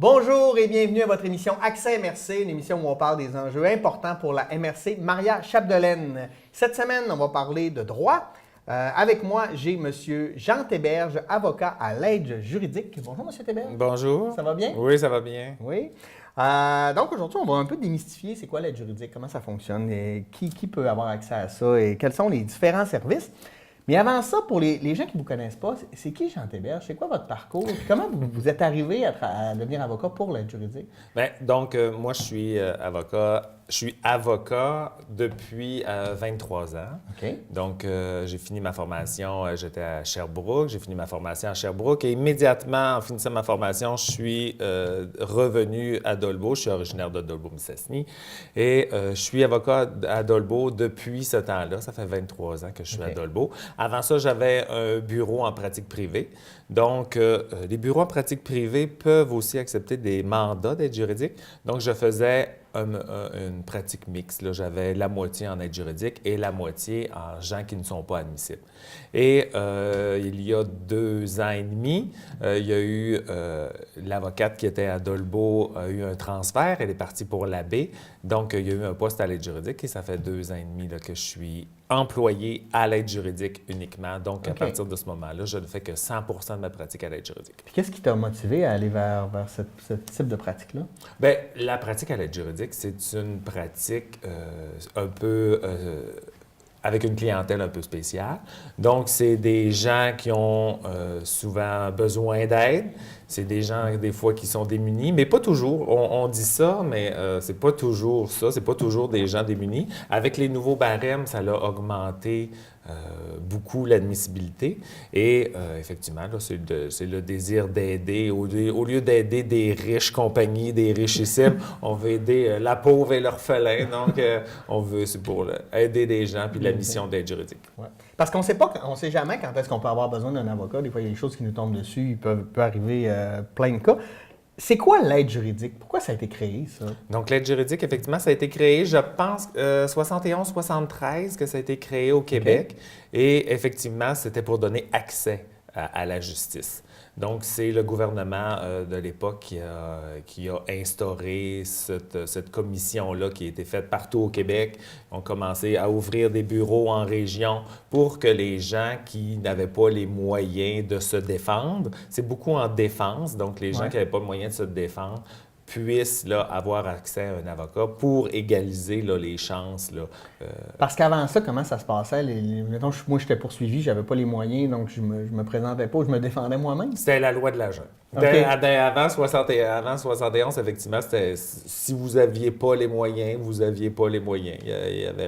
Bonjour et bienvenue à votre émission Accès MRC, une émission où on parle des enjeux importants pour la MRC Maria Chapdelaine. Cette semaine, on va parler de droit. Avec moi, j'ai M. Jean Théberge, avocat à l'aide juridique. Bonjour, M. Théberge. Bonjour. Ça va bien? Oui, ça va bien. Oui. Donc aujourd'hui, on va un peu démystifier c'est quoi l'aide juridique, comment ça fonctionne, et qui peut avoir accès à ça et quels sont les différents services. Mais avant ça, pour les gens qui ne vous connaissent pas, c'est qui Jean Théberge? C'est quoi votre parcours? Puis comment vous êtes arrivé à devenir avocat pour l'aide juridique? Moi, je suis avocat. Je suis avocat depuis 23 ans. OK. Donc, j'ai fini ma formation, j'étais à Sherbrooke, j'ai fini ma formation à Sherbrooke et immédiatement, en finissant ma formation, je suis revenu à Dolbeau. Je suis originaire de Dolbeau-Mistassini et je suis avocat à Dolbeau depuis ce temps-là. Ça fait 23 ans que je suis à Dolbeau. Avant ça, j'avais un bureau en pratique privée. Donc, les bureaux en pratique privée peuvent aussi accepter des mandats d'aide juridique. Donc, je faisais une pratique mixte. J'avais la moitié en aide juridique et la moitié en gens qui ne sont pas admissibles. Et il y a 2 ans et demi, il y a eu l'avocate qui était à Dolbeau a eu un transfert. Elle est partie pour la baie. Donc, il y a eu un poste à l'aide juridique et ça fait 2 ans et demi là, que je suis employé à l'aide juridique uniquement. Donc, à partir de ce moment-là, je ne fais que 100 de ma pratique à l'aide juridique. Puis qu'est-ce qui t'a motivé à aller vers ce type de pratique-là? Bien, la pratique à l'aide juridique, c'est une pratique un peu avec une clientèle un peu spéciale. Donc, c'est des gens qui ont souvent besoin d'aide. C'est des gens, des fois, qui sont démunis, mais pas toujours. On dit ça, mais c'est pas toujours ça. C'est pas toujours des gens démunis. Avec les nouveaux barèmes, ça a augmenté beaucoup l'admissibilité. Et effectivement, là, c'est le désir d'aider. Au lieu d'aider des riches compagnies, des richissimes, on veut aider la pauvre et l'orphelin. Donc, c'est pour aider des gens, puis la mission d'aide juridique. Ouais. Parce qu'on ne sait jamais quand est-ce qu'on peut avoir besoin d'un avocat. Des fois, il y a des choses qui nous tombent dessus. Il peut arriver plein de cas. C'est quoi l'aide juridique? Pourquoi ça a été créé, ça? Donc, l'aide juridique, effectivement, ça a été créé, je pense, 71-73 que ça a été créé au Québec. Et effectivement, c'était pour donner accès à la justice. Donc, c'est le gouvernement de l'époque qui a instauré cette commission-là qui a été faite partout au Québec. Ils ont commencé à ouvrir des bureaux en région pour que les gens qui n'avaient pas les moyens de se défendre, c'est beaucoup en défense, donc les gens qui n'avaient pas le moyen de se défendre, puissent là, avoir accès à un avocat pour égaliser là, les chances. Là, Parce qu'avant ça, comment ça se passait? Mettons, moi, j'étais poursuivi, j'avais pas les moyens, donc je me présentais pas, je me défendais moi-même. C'était la loi de la jungle. Okay. Avant 71, effectivement, c'était si vous n'aviez pas les moyens, vous n'aviez pas les moyens. Il n'y avait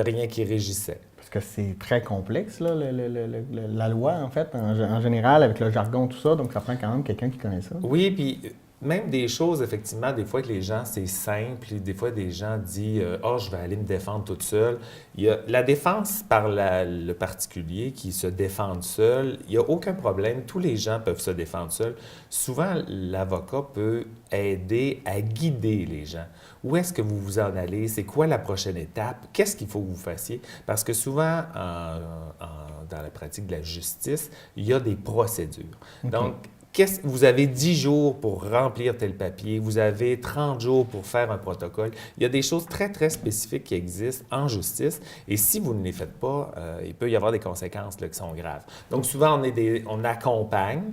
rien qui régissait. Parce que c'est très complexe, là, la loi, en fait, en général, avec le jargon, tout ça, donc ça prend quand même quelqu'un qui connaît ça. Oui, puis même des choses, effectivement, des fois que les gens, c'est simple, des fois des gens disent « Ah, je vais aller me défendre toute seule ». Il y a la défense par le particulier qui se défend seul, il n'y a aucun problème, tous les gens peuvent se défendre seuls. Souvent, l'avocat peut aider à guider les gens. Où est-ce que vous vous en allez? C'est quoi la prochaine étape? Qu'est-ce qu'il faut que vous fassiez? Parce que souvent, dans la pratique de la justice, il y a des procédures. Donc, vous avez 10 jours pour remplir tel papier, vous avez 30 jours pour faire un protocole. Il y a des choses très, très spécifiques qui existent en justice et si vous ne les faites pas, il peut y avoir des conséquences là, qui sont graves. Donc, souvent, on accompagne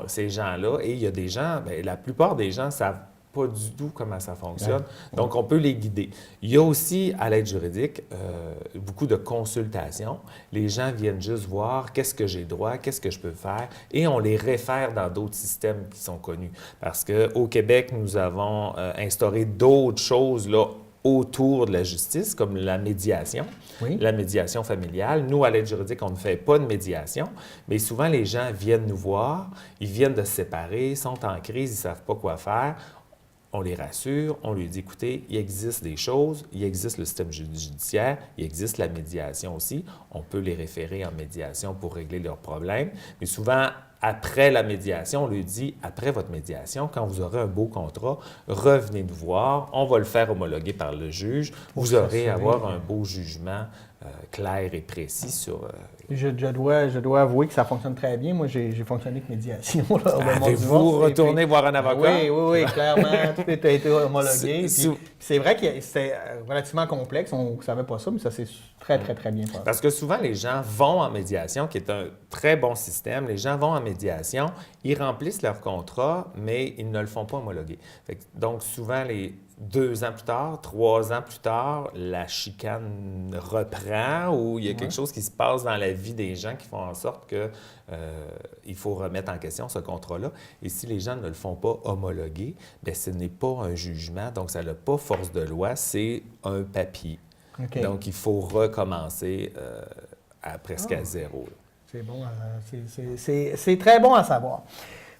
ces gens-là et il y a des gens, bien, la plupart des gens savent pas du tout comment ça fonctionne. Donc, on peut les guider. Il y a aussi, à l'aide juridique, beaucoup de consultations. Les gens viennent juste voir qu'est-ce que j'ai droit, qu'est-ce que je peux faire, et on les réfère dans d'autres systèmes qui sont connus. Parce qu'au Québec, nous avons instauré d'autres choses là, autour de la justice, comme la médiation, la médiation familiale. Nous, à l'aide juridique, on ne fait pas de médiation, mais souvent, les gens viennent nous voir, ils viennent de se séparer, sont en crise, ils ne savent pas quoi faire. On les rassure, on lui dit, écoutez, il existe des choses, il existe le système judiciaire, il existe la médiation aussi. On peut les référer en médiation pour régler leurs problèmes. Mais souvent, après la médiation, on lui dit, après votre médiation, quand vous aurez un beau contrat, revenez nous voir, on va le faire homologuer par le juge, vous aurez à avoir un beau jugement clair et précis sur... Je dois avouer que ça fonctionne très bien. Moi, j'ai fonctionné avec médiation lors de mon divorce. Avez-vous retourné voir un avocat? Oui, clairement. Tout a été homologué. Puis c'est vrai que c'était relativement complexe. On ne savait pas ça, mais ça s'est très bien passé. Parce que souvent, les gens vont en médiation, qui est un très bon système. Les gens vont en médiation, ils remplissent leur contrat, mais ils ne le font pas homologuer. Donc, souvent, 2 ans plus tard, 3 ans plus tard, la chicane reprend ou il y a quelque chose qui se passe dans la vie des gens qui font en sorte que il faut remettre en question ce contrat-là. Et si les gens ne le font pas homologuer, bien, ce n'est pas un jugement, donc ça n'a pas force de loi, c'est un papier. Okay. Donc, il faut recommencer presque à zéro. C'est bon, c'est très bon à savoir.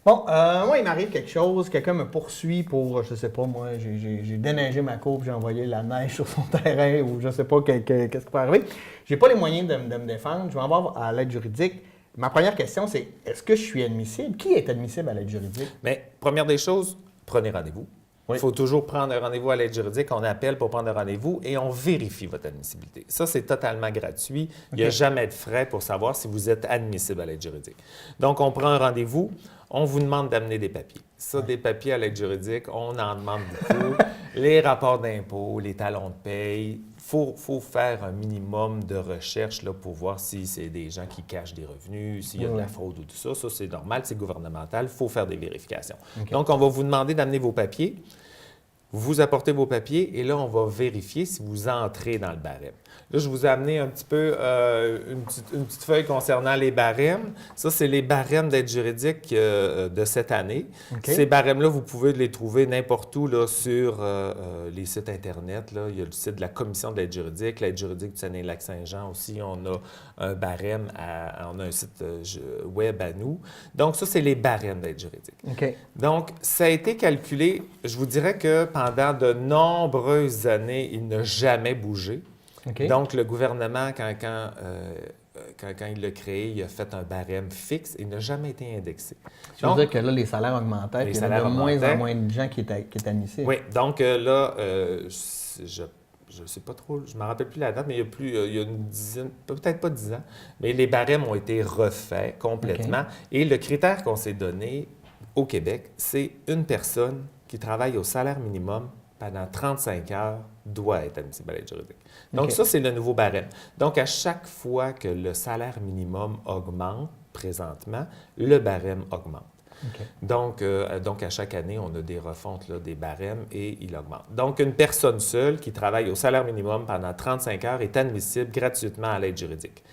Bon, moi, il m'arrive quelque chose, quelqu'un me poursuit pour, je sais pas, moi, j'ai déneigé ma cour, j'ai envoyé la neige sur son terrain ou je sais pas qu'est-ce qui peut arriver. J'ai pas les moyens de me défendre, je vais en avoir à l'aide juridique. Ma première question, c'est est-ce que je suis admissible? Qui est admissible à l'aide juridique? Mais première des choses, prenez rendez-vous. Oui. Il faut toujours prendre un rendez-vous à l'aide juridique. On appelle pour prendre un rendez-vous et on vérifie votre admissibilité. Ça, c'est totalement gratuit. Okay. Il n'y a jamais de frais pour savoir si vous êtes admissible à l'aide juridique. Donc, on prend un rendez-vous. On vous demande d'amener des papiers. Ça, des papiers à l'aide juridique, on en demande beaucoup. Les rapports d'impôts, les talons de paye. Il faut faire un minimum de recherche là, pour voir si c'est des gens qui cachent des revenus, s'il y a de la fraude ou tout ça. Ça, c'est normal, c'est gouvernemental. Il faut faire des vérifications. Okay. Donc, on va vous demander d'amener vos papiers. Vous apportez vos papiers et là, on va vérifier si vous entrez dans le barème. Là, je vous ai amené un petit peu une petite feuille concernant les barèmes. Ça, c'est les barèmes d'aide juridique de cette année. Okay. Ces barèmes-là, vous pouvez les trouver n'importe où là, sur les sites Internet. Là. Il y a le site de la Commission de l'aide juridique du Saguenay-Lac-Saint-Jean aussi. On a un barème, on a un site web à nous. Donc, ça, c'est les barèmes d'aide juridique. Okay. Donc, ça a été calculé, je vous dirais que pendant de nombreuses années, il n'a jamais bougé. Okay. Donc, le gouvernement, quand il l'a créé, il a fait un barème fixe et il n'a jamais été indexé. Tu veux dire que là, les salaires augmentaient, il y a de moins en moins de gens qui est admissibles. Oui, donc là, je ne sais pas trop, je ne me rappelle plus la date, mais il y a une dizaine, peut-être pas 10 ans, mais les barèmes ont été refaits complètement. Okay. Et le critère qu'on s'est donné au Québec, c'est une personne qui travaille au salaire minimum pendant 35 heures doit être admissible à l'aide juridique. Donc, okay. Ça, c'est le nouveau barème. Donc, à chaque fois que le salaire minimum augmente, présentement, le barème augmente. Okay. Donc, à chaque année, on a des refontes là, des barèmes et il augmente. Donc, une personne seule qui travaille au salaire minimum pendant 35 heures est admissible gratuitement à l'aide juridique.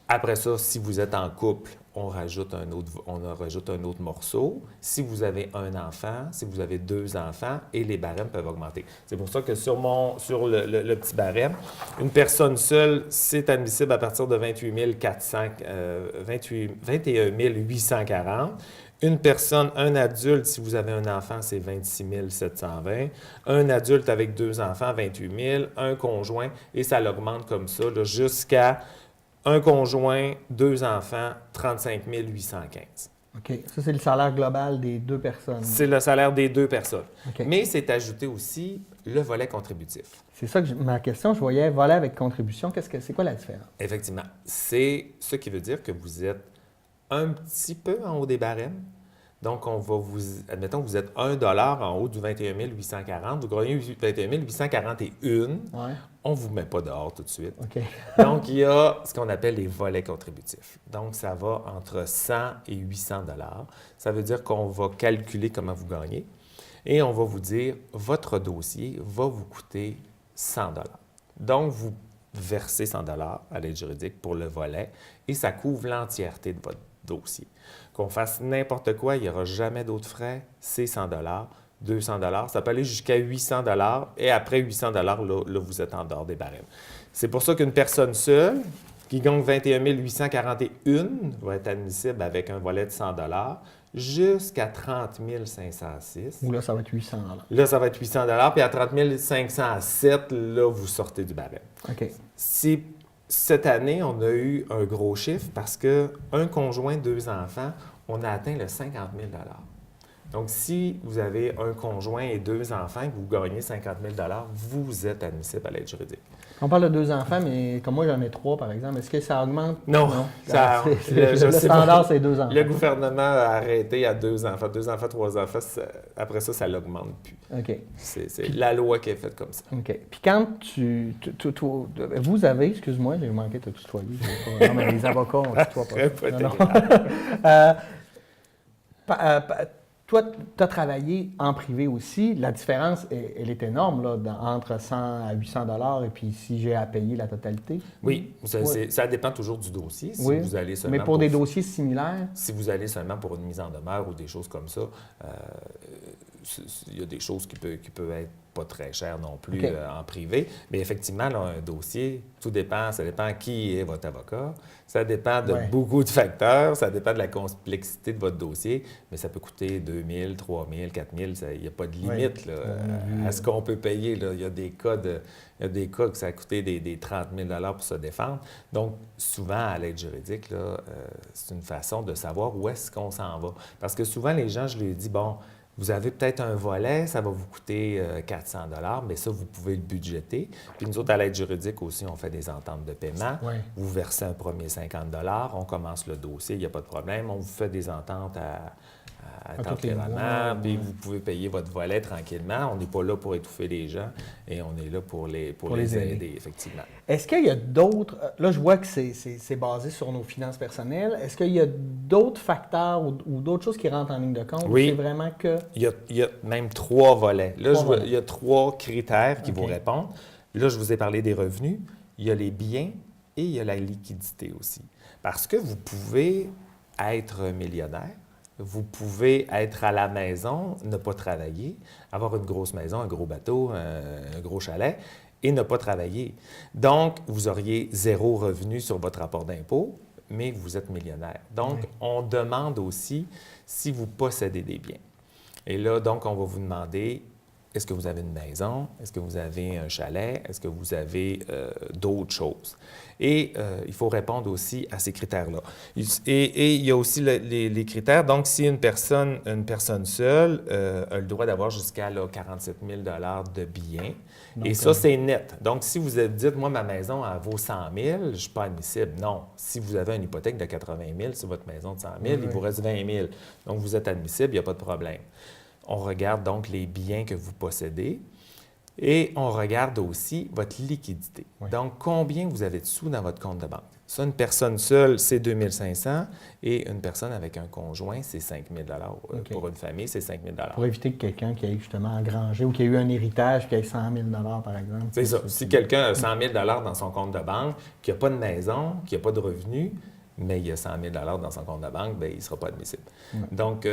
Après ça, si vous êtes en couple, on rajoute un autre morceau. Si vous avez un enfant, si vous avez 2 enfants, et les barèmes peuvent augmenter. C'est pour ça que sur le petit barème, une personne seule, c'est admissible à partir de 21 840. Une personne, un adulte, si vous avez un enfant, c'est 26 720. Un adulte avec 2 enfants, 28 000. Un conjoint, et ça l'augmente comme ça là, jusqu'à un conjoint, 2 enfants, 35 815. OK. Ça, c'est le salaire global des 2 personnes. C'est le salaire des 2 personnes. Okay. Mais c'est ajouté aussi le volet contributif. C'est ça que ma question, je voyais volet avec contribution. C'est quoi la différence? Effectivement. C'est ce qui veut dire que vous êtes un petit peu en haut des barèmes. Donc, admettons que vous êtes 1 $ en haut du 21 840, vous gagnez 21 841, ouais. On ne vous met pas dehors tout de suite. Okay. Donc, il y a ce qu'on appelle les volets contributifs. Donc, ça va entre 100 et 800 $. Ça veut dire qu'on va calculer comment vous gagnez et on va vous dire, votre dossier va vous coûter 100 $. Donc, vous versez 100 $ à l'aide juridique pour le volet et ça couvre l'entièreté de votre dossier. Qu'on fasse n'importe quoi, il n'y aura jamais d'autres frais, c'est 100 $, 200 $, ça peut aller jusqu'à 800 $ et après 800 $, là, vous êtes en dehors des barèmes. C'est pour ça qu'une personne seule qui gagne 21 841 va être admissible avec un volet de 100 $ jusqu'à 30 506. Ou là, ça va être 800 $. Là, ça va être 800 $, puis à 30 507, là, vous sortez du barème. OK. Cette année, on a eu un gros chiffre parce qu'un conjoint, 2 enfants, on a atteint le 50 000 $. Donc, si vous avez un conjoint et 2 enfants et que vous gagnez 50 000 vous êtes admissible à l'aide juridique. On parle de 2 enfants, mais comme moi, j'en ai 3, par exemple. Est-ce que ça augmente? Non. Le standard, c'est 2 enfants. Le gouvernement a arrêté à 2 enfants. 2 enfants, 3 enfants, après ça ne l'augmente plus. OK. C'est la loi qui est faite comme ça. OK. Puis quand vous avez, excuse-moi, j'ai manqué de te tutoyer. Non, mais les avocats, on ne tutoie pas. Toi, tu as travaillé en privé aussi. La différence, elle est énorme là, entre 100 à 800 $ et puis si j'ai à payer la totalité. Oui, ça dépend toujours du dossier. Si vous allez seulement mais pour des dossiers similaires? Si vous allez seulement pour une mise en demeure ou des choses comme ça, il y a des choses qui peuvent être pas très chères non plus en privé. Mais effectivement, là, un dossier, ça dépend qui est votre avocat. Ça dépend de beaucoup de facteurs. Ça dépend de la complexité de votre dossier. Mais ça peut coûter 2 000, 3 000, 4 000. Il n'y a pas de limite là, à ce qu'on peut payer. Là. Il y a des cas que ça a coûté des 30 000 $ pour se défendre. Donc, souvent, à l'aide juridique, là, c'est une façon de savoir où est-ce qu'on s'en va. Parce que souvent, les gens, je leur dis, bon, vous avez peut-être un volet, ça va vous coûter 400 $, mais ça, vous pouvez le budgéter. Puis nous autres, à l'aide juridique aussi, on fait des ententes de paiement. Vous versez un premier 50 $, on commence le dossier, il n'y a pas de problème. On vous fait des ententes à temporairement, puis vous pouvez payer votre volet tranquillement. On n'est pas là pour étouffer les gens et on est là pour les aider, effectivement. Est-ce qu'il y a d'autres... Là, je vois que c'est basé sur nos finances personnelles. Est-ce qu'il y a d'autres facteurs ou d'autres choses qui rentrent en ligne de compte? Oui. C'est vraiment que... Il y a même 3 volets. Là, il y a 3 critères qui vous répondent. Là, je vous ai parlé des revenus. Il y a les biens et il y a la liquidité aussi. Parce que vous pouvez être millionnaire, vous pouvez être à la maison, ne pas travailler, avoir une grosse maison, un gros bateau, un gros chalet, et ne pas travailler. Donc, vous auriez 0 revenu sur votre rapport d'impôt, mais vous êtes millionnaire. Donc, on demande aussi si vous possédez des biens. Et là, donc, on va vous demander, est-ce que vous avez une maison? Est-ce que vous avez un chalet? Est-ce que vous avez d'autres choses? Et il faut répondre aussi à ces critères-là. Et il y a aussi les critères. Donc, si une personne seule a le droit d'avoir jusqu'à 47 000 $ de biens, donc, et ça, c'est net. Donc, si vous dites, moi, ma maison, elle vaut 100 000, je ne suis pas admissible. Non. Si vous avez une hypothèque de 80 000 sur votre maison de 100 000, il vous reste 20 000. Donc, vous êtes admissible, il n'y a pas de problème. On regarde donc les biens que vous possédez et on regarde aussi votre liquidité. Donc, combien vous avez de sous dans votre compte de banque? Ça, une personne seule, c'est 2 500 et une personne avec un conjoint, c'est 5 000 $. Pour une famille, c'est 5 000 $. Pour éviter que quelqu'un qui ait justement engrangé ou qui ait eu un héritage qui ait 100 000 $ par exemple. C'est ça. Si quelqu'un a 100 000 $ dans son compte de banque, qui n'a pas de maison, qui n'a pas de revenus, mais il y a 100 000 $ dans son compte de banque, bien, il ne sera pas admissible. Donc,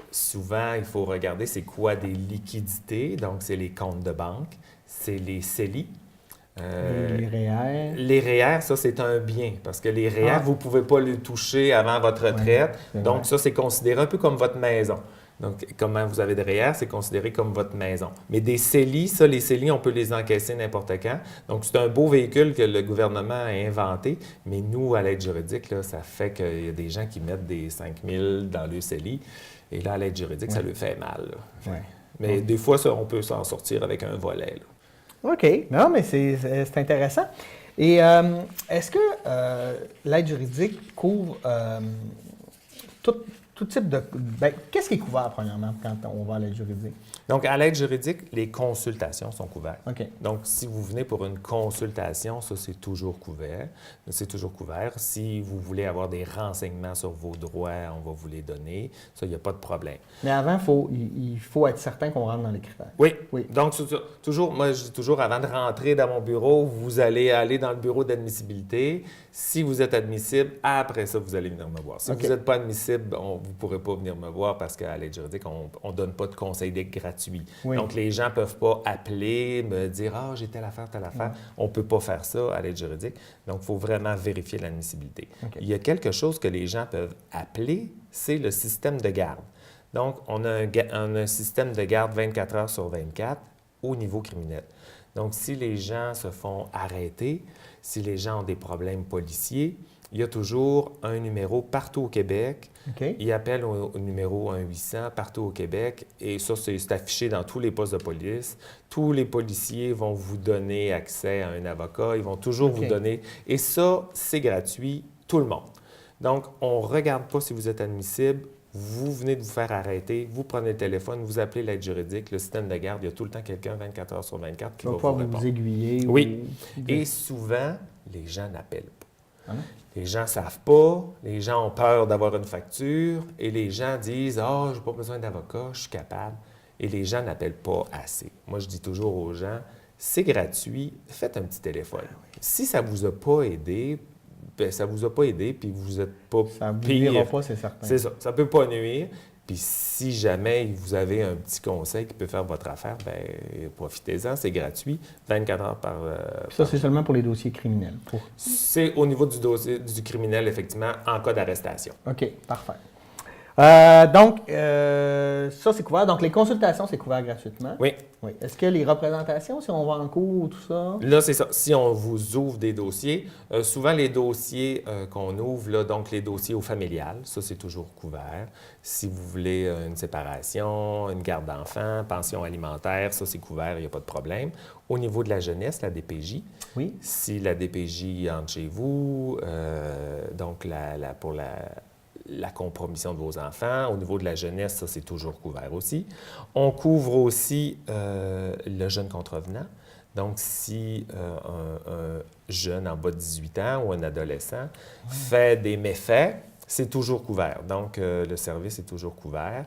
souvent, il faut regarder c'est quoi des liquidités. Donc, c'est les comptes de banque, c'est les CELI. Les REER. Les REER, ça, c'est un bien, parce que les REER, vous ne pouvez pas le toucher avant votre retraite. Donc, ça, c'est considéré un peu comme votre maison. Donc, comment vous avez des REER, c'est considéré comme votre maison. Mais des CELI, ça, les CELI, on peut les encaisser n'importe quand. Donc, c'est un beau véhicule que le gouvernement a inventé. Mais nous, à l'aide juridique, là, ça fait qu'il y a des gens qui mettent des 5 000 dans le CELI. Et là, à l'aide juridique, ça lui fait mal. Mais des fois, ça, on peut s'en sortir avec un volet. Là. OK. Non, mais c'est intéressant. Et est-ce que l'aide juridique couvre tout type de... qu'est-ce qui est couvert, premièrement, quand on va à l'aide juridique? Donc, à l'aide juridique, les consultations sont couvertes. OK. Donc, si vous venez pour une consultation, ça, c'est toujours couvert. C'est toujours couvert. Si vous voulez avoir des renseignements sur vos droits, on va vous les donner. Ça, il n'y a pas de problème. Mais avant, il faut être certain qu'on rentre dans les critères. Oui. Donc, toujours, moi, je dis toujours, avant de rentrer dans mon bureau, vous allez aller dans le bureau d'admissibilité. Si vous êtes admissible, après ça, vous allez venir me voir. Si vous n'êtes pas admissible, vous ne pourrez pas venir me voir parce qu'à l'aide juridique, on ne donne pas de conseil gratuit. Donc, les gens ne peuvent pas appeler, me dire « Ah, j'ai telle affaire, telle affaire ». On ne peut pas faire ça à l'aide juridique. Donc, il faut vraiment vérifier l'admissibilité. Il y a quelque chose que les gens peuvent appeler, c'est le système de garde. Donc, on a un système de garde 24 heures sur 24 au niveau criminel. Donc, si les gens se font arrêter, si les gens ont des problèmes policiers, il y a toujours un numéro partout au Québec. OK. Il appelle au numéro 1-800 partout au Québec et ça, c'est affiché dans tous les postes de police. Tous les policiers vont vous donner accès à un avocat. Ils vont toujours vous donner. Et ça, c'est gratuit, tout le monde. Donc, on ne regarde pas si vous êtes admissible. Vous venez de vous faire arrêter, vous prenez le téléphone, vous appelez l'aide juridique, le système de garde, il y a tout le temps quelqu'un 24 heures sur 24 qui va vous répondre. vous aiguiller. Oui. Et souvent, les gens n'appellent pas. Ah non? Les gens ne savent pas, les gens ont peur d'avoir une facture et les gens disent « Ah, je n'ai pas besoin d'avocat, je suis capable. » Et les gens n'appellent pas assez. Moi, je dis toujours aux gens, c'est gratuit, faites un petit téléphone. Si ça ne vous a pas aidé, bien, ça ne vous a pas aidé, puis vous n'êtes pas Ça ne vous pire. nuira pas, c'est certain. C'est ça, ça ne peut pas nuire. Puis si jamais vous avez un petit conseil qui peut faire votre affaire, bien, profitez-en, c'est gratuit, 24 heures par... Ça, c'est seulement pour les dossiers criminels. C'est au niveau du dossier du criminel, effectivement, en cas d'arrestation. OK, parfait. Donc, ça, c'est couvert. Donc, les consultations, c'est couvert gratuitement. Oui. Oui. Est-ce que les représentations, si on va en cours, tout ça? Là, c'est ça. Si on vous ouvre des dossiers, souvent les dossiers qu'on ouvre, là, donc les dossiers au familial, ça, c'est toujours couvert. Si vous voulez une séparation, une garde d'enfants, pension alimentaire, ça, c'est couvert, il n'y a pas de problème. Au niveau de la jeunesse, la DPJ, oui. Si la DPJ entre chez vous, donc pour la compromission de vos enfants. Au niveau de la jeunesse, ça, c'est toujours couvert aussi. On couvre aussi le jeune contrevenant. Donc, si un jeune en bas de 18 ans ou un adolescent fait des méfaits, c'est toujours couvert. Donc, le service est toujours couvert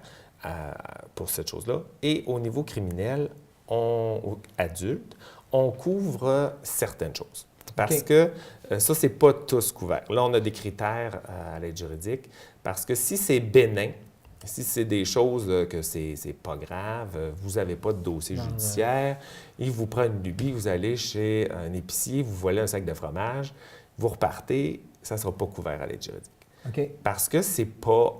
pour cette chose-là. Et au niveau criminel, adulte, on couvre certaines choses. Parce que ça, c'est pas tous couverts. Là, on a des critères à l'aide juridique. Parce que si c'est bénin, si c'est des choses que c'est pas grave, vous n'avez pas de dossier judiciaire, il vous prend une lubie, vous allez chez un épicier, vous volez un sac de fromage, vous repartez, ça ne sera pas couvert à l'aide juridique. OK. Parce que c'est pas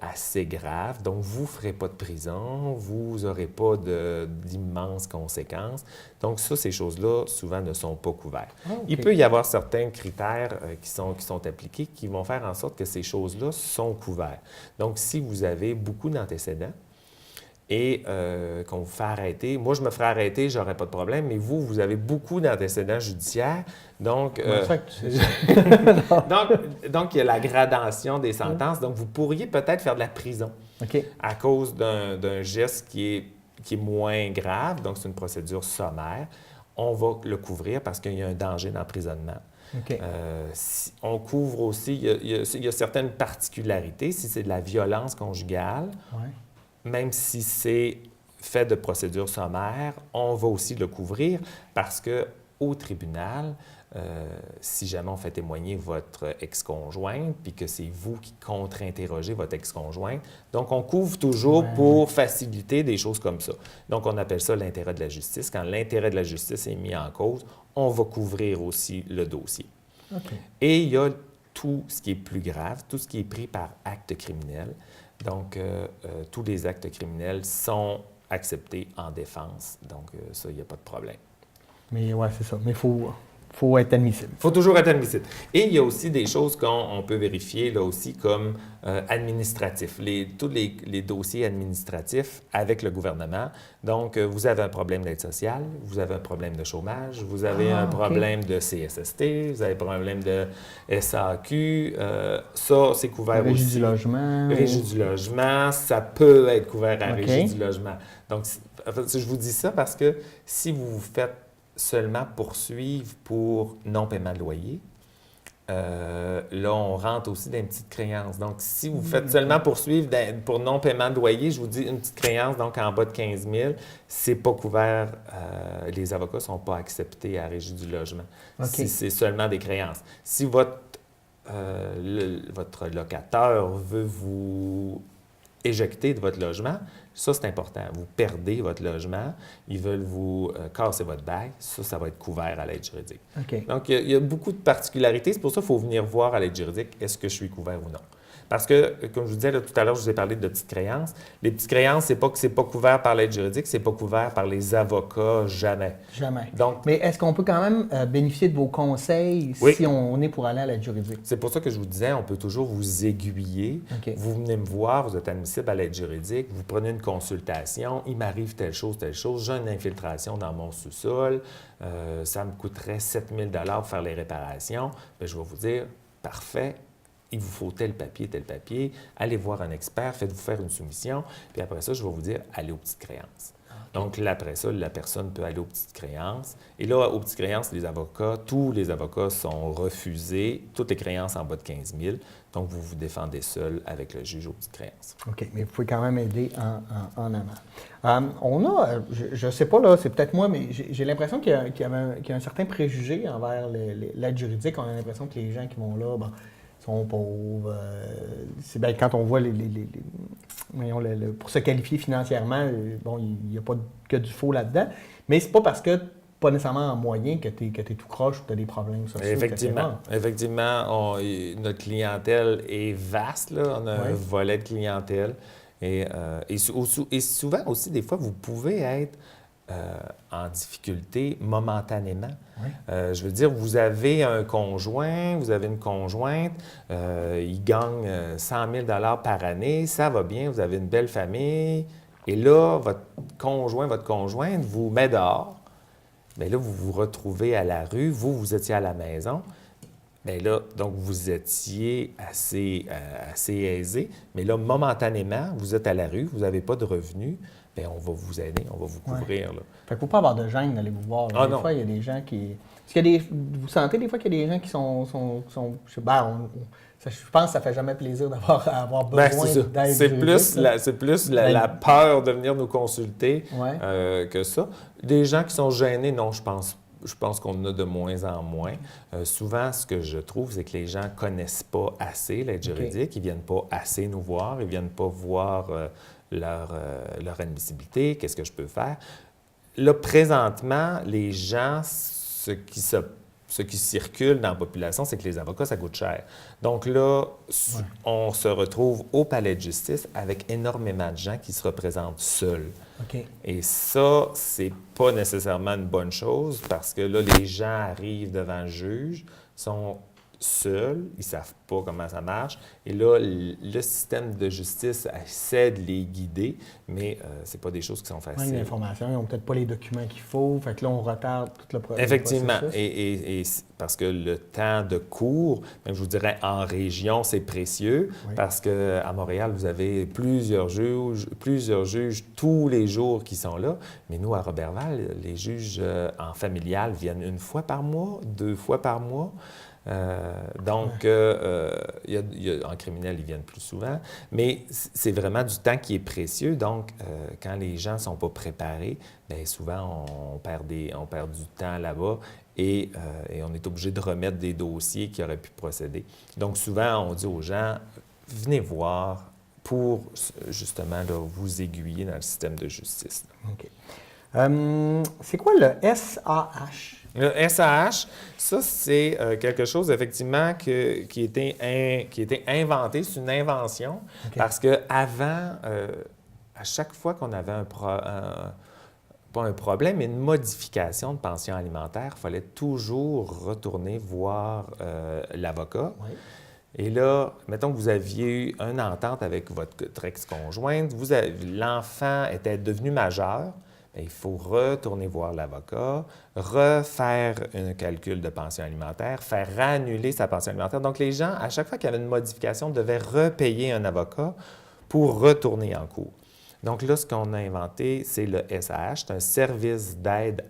assez grave, donc vous ne ferez pas de prison, vous n'aurez pas d'immenses conséquences. Donc ça, ces choses-là, souvent, ne sont pas couvertes. Ah, okay. Il peut y avoir certains critères qui sont appliqués qui vont faire en sorte que ces choses-là sont couvertes. Donc, si vous avez beaucoup d'antécédents, et qu'on vous fait arrêter. Moi, je me ferais arrêter, j'aurais pas de problème, mais vous avez beaucoup d'antécédents judiciaires. Donc, donc, il y a la gradation des sentences. Donc, vous pourriez peut-être faire de la prison à cause d'un geste qui est moins grave. Donc, c'est une procédure sommaire. On va le couvrir parce qu'il y a un danger d'emprisonnement. Okay. On couvre aussi, il y a certaines particularités. Si c'est de la violence conjugale, même si c'est fait de procédure sommaire, on va aussi le couvrir parce qu'au tribunal, si jamais on fait témoigner votre ex-conjointe, puis que c'est vous qui contre-interrogez votre ex-conjointe, donc on couvre toujours pour faciliter des choses comme ça. Donc on appelle ça l'intérêt de la justice. Quand l'intérêt de la justice est mis en cause, on va couvrir aussi le dossier. Okay. Et il y a tout ce qui est plus grave, tout ce qui est pris par acte criminel. Donc, tous les actes criminels sont acceptés en défense. Donc, ça, il n'y a pas de problème. Mais oui, c'est ça. Mais il faut être admissible. Il faut toujours être admissible. Et il y a aussi des choses qu'on peut vérifier là aussi comme administratifs. Tous les dossiers administratifs avec le gouvernement. Donc, vous avez un problème d'aide sociale, vous avez un problème de chômage, vous avez un problème de CSST, vous avez un problème de SAQ. Ça, c'est couvert aussi. Régie du logement. Régie du logement, ça peut être couvert à Régie du logement. Donc, je vous dis ça parce que si vous vous faites seulement poursuivre pour non-paiement de loyer, là, on rentre aussi dans une petite créance. Donc, si vous faites seulement poursuivre pour non-paiement de loyer, je vous dis une petite créance, donc en bas de 15 000, c'est pas couvert. Les avocats ne sont pas acceptés à Régie du logement. Si c'est seulement des créances. Si votre locataire veut vous éjecter de votre logement, ça, c'est important. Vous perdez votre logement, ils veulent vous casser votre bail, ça va être couvert à l'aide juridique. Okay. Donc, il y a beaucoup de particularités. C'est pour ça qu'il faut venir voir à l'aide juridique, est-ce que je suis couvert ou non. Parce que, comme je vous disais là, tout à l'heure, je vous ai parlé de petites créances. Les petites créances, c'est pas que c'est pas couvert par l'aide juridique, c'est pas couvert par les avocats, jamais. Jamais. Donc, Mais est-ce qu'on peut quand même bénéficier de vos conseils Oui. si on est pour aller à l'aide juridique? c'est pour ça que je vous disais, on peut toujours vous aiguiller. OK. Vous venez me voir, vous êtes admissible à l'aide juridique, vous prenez une consultation, il m'arrive telle chose, j'ai une infiltration dans mon sous-sol, ça me coûterait 7 000 $ pour faire les réparations. Bien, je vais vous dire, parfait, il vous faut tel papier, allez voir un expert, faites-vous faire une soumission, puis après ça, je vais vous dire, allez aux petites créances. Donc, là, après ça, la personne peut aller aux petites créances. Et là, aux petites créances, tous les avocats sont refusés, toutes les créances en bas de 15 000. Donc, vous vous défendez seul avec le juge aux petites créances. OK, mais vous pouvez quand même aider en amont. On a, je ne sais pas, là, c'est peut-être moi, mais j'ai l'impression qu'il y a un certain préjugé envers l'aide juridique. On a l'impression que les gens qui vont là, bon, sont pauvres. C'est bien quand on voit voyons, pour se qualifier financièrement, bon, il n'y a pas que du faux là-dedans, mais c'est pas parce que pas nécessairement en moyen que tu es tout croche ou que tu as des problèmes sociaux. Effectivement, notre clientèle est vaste, là. On a un volet de clientèle. Et souvent aussi, des fois, vous pouvez être en difficulté momentanément. Oui. Je veux dire, vous avez un conjoint, vous avez une conjointe, il gagne 100 000 $ par année, ça va bien, vous avez une belle famille, et là, votre conjointe vous met dehors. Bien là, vous vous retrouvez à la rue, vous étiez à la maison. Bien là, donc, vous étiez assez aisé, mais là, momentanément, vous êtes à la rue, vous n'avez pas de revenus. Bien, on va vous aider, on va vous couvrir. Là. Fait qu'il ne faut pas avoir de gêne d'aller vous voir. Des fois, il y a des gens qui... Vous sentez des fois qu'il y a des gens qui sont je sais pas, je pense que ça ne fait jamais plaisir d'avoir besoin d'aide. C'est plus la peur de venir nous consulter que ça. Des gens qui sont gênés, non, je pense qu'on en a de moins en moins. Souvent, ce que je trouve, c'est que les gens ne connaissent pas assez l'aide juridique. Ils ne viennent pas assez nous voir. Ils ne viennent pas voir leur admissibilité. Qu'est-ce que je peux faire? Là, présentement, les gens, ce qui circule dans la population, c'est que les avocats, ça coûte cher. Donc là, on se retrouve au palais de justice avec énormément de gens qui se représentent seuls. Okay. Et ça, c'est pas nécessairement une bonne chose parce que là, les gens arrivent devant le juge, sont seuls, ils ne savent pas comment ça marche. Et là, le système de justice essaie de les guider, mais ce n'est pas des choses qui sont faciles. L'information, ils n'ont peut-être pas les documents qu'il faut, fait que là, on retarde tout le processus. Effectivement, et parce que le temps de cours, même je vous dirais en région, c'est précieux, parce qu'à Montréal, vous avez plusieurs juges tous les jours qui sont là, mais nous, à Roberval, les juges en familial viennent 1 fois par mois, 2 fois par mois. En criminel, ils viennent plus souvent, mais c'est vraiment du temps qui est précieux. Donc, quand les gens ne sont pas préparés, bien souvent, on perd du temps là-bas et on est obligé de remettre des dossiers qui auraient pu procéder. Donc, souvent, on dit aux gens, venez voir pour, justement, là, vous aiguiller dans le système de justice. OK. C'est quoi le SAH? Le SAH, ça, c'est quelque chose, effectivement, qui a été inventé. C'est une invention. Okay. Parce qu'avant, à chaque fois qu'on avait pas un problème, mais une modification de pension alimentaire, il fallait toujours retourner voir l'avocat. Oui. Et là, mettons que vous aviez eu une entente avec votre ex-conjointe, l'enfant était devenu majeur. Il faut retourner voir l'avocat, refaire un calcul de pension alimentaire, faire annuler sa pension alimentaire. Donc, les gens, à chaque fois qu'il y avait une modification, devaient repayer un avocat pour retourner en cours. Donc là, ce qu'on a inventé, c'est le SAH, c'est un service d'aide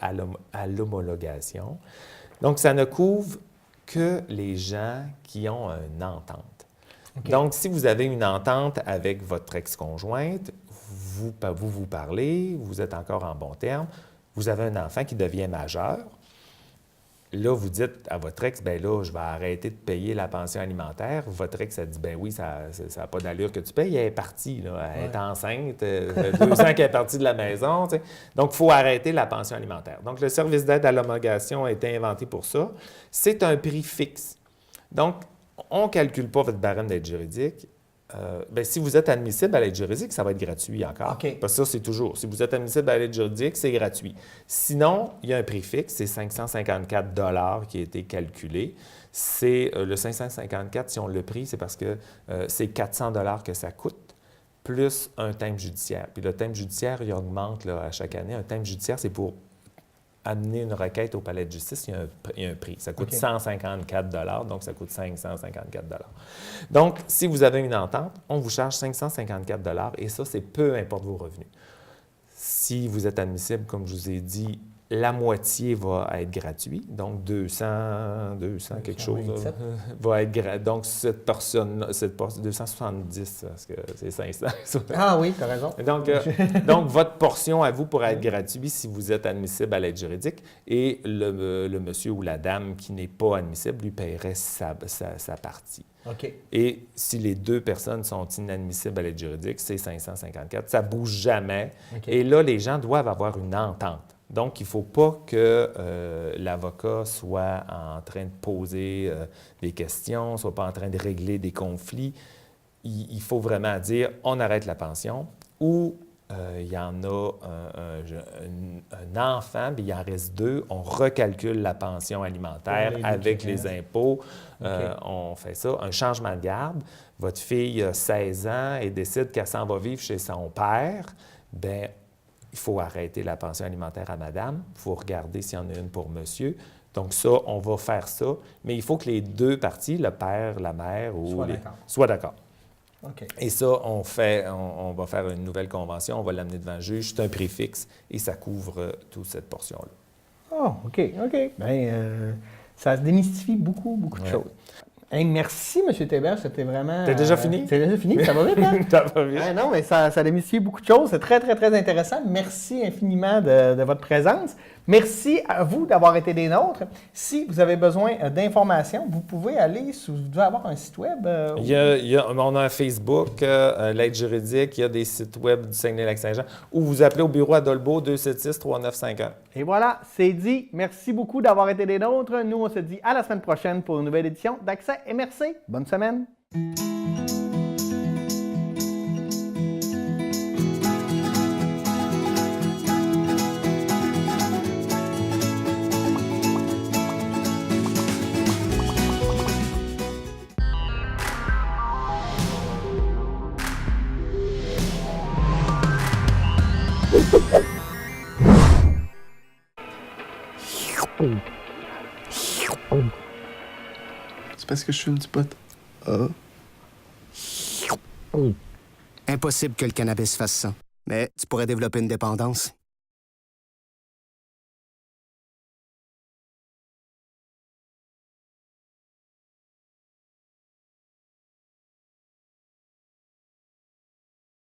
à l'homologation. Donc, ça ne couvre que les gens qui ont une entente. Okay. Donc, si vous avez une entente avec votre ex-conjointe, vous parlez, vous êtes encore en bon terme, vous avez un enfant qui devient majeur, là, vous dites à votre ex, bien là, je vais arrêter de payer la pension alimentaire. Votre ex, elle dit, bien oui, ça n'a pas d'allure que tu payes. Elle est partie, là. Elle est enceinte, 2 ans qu'elle est partie de la maison. T'sais. Donc, il faut arrêter la pension alimentaire. Donc, le service d'aide à l'homologation a été inventé pour ça. C'est un prix fixe. Donc, on ne calcule pas votre barème d'aide juridique. si vous êtes admissible à l'aide juridique, ça va être gratuit encore. OK. Parce que ça, c'est toujours. Si vous êtes admissible à l'aide juridique, c'est gratuit. Sinon, il y a un prix fixe, c'est 554 qui a été calculé. C'est le 554, si on le pris, c'est parce que c'est 400 que ça coûte, plus un thème judiciaire. Puis le thème judiciaire, il augmente là, à chaque année. Un thème judiciaire, c'est pour amener une requête au palais de justice, il y a un prix. Ça coûte 154 donc ça coûte 554 Donc, si vous avez une entente, on vous charge 554 et ça, c'est peu importe vos revenus. Si vous êtes admissible, comme je vous ai dit, la moitié va être gratuit, donc 200 quelque chose va être gratuit. Donc, cette portion 270, parce que c'est 500. Ah oui, tu as raison. Donc, votre portion à vous pourra être gratuite si vous êtes admissible à l'aide juridique et le monsieur ou la dame qui n'est pas admissible lui paierait sa partie. OK. Et si les deux personnes sont inadmissibles à l'aide juridique, c'est 554. Ça ne bouge jamais. Okay. Et là, les gens doivent avoir une entente. Donc, il ne faut pas que l'avocat soit en train de poser des questions, soit pas en train de régler des conflits. Il faut vraiment dire, on arrête la pension ou il y en a un enfant, puis il en reste 2, on recalcule la pension alimentaire avec les impôts. On fait ça. Un changement de garde. Votre fille a 16 ans et décide qu'elle s'en va vivre chez son père. Bien, il faut arrêter la pension alimentaire à madame. Il faut regarder s'il y en a une pour monsieur. Donc ça, on va faire ça. Mais il faut que les deux parties, le père, la mère, soient d'accord. Okay. Et ça, on va faire une nouvelle convention, on va l'amener devant le juge. C'est un prix fixe et ça couvre toute cette portion-là. Oh, OK. Bien, ça se démystifie beaucoup de choses. Hey, merci, M. Thébert. C'était vraiment... T'as déjà fini? C'est déjà fini? Ça va vite, hein? Ça va vite. Non, mais ça démystifie beaucoup de choses. C'est très, très, très intéressant. Merci infiniment de votre présence. Merci à vous d'avoir été des nôtres. Si vous avez besoin d'informations, vous pouvez aller vous devez avoir un site web. On a un Facebook, l'aide juridique, il y a des sites web du Saguenay-Lac-Saint-Jean, ou vous appelez au bureau à Dolbeau 276-3951. Et voilà, c'est dit. Merci beaucoup d'avoir été des nôtres. Nous, on se dit à la semaine prochaine pour une nouvelle édition d'Accès et merci. Bonne semaine. C'est parce que je fume du pot. Impossible que le cannabis fasse ça. Mais tu pourrais développer une dépendance.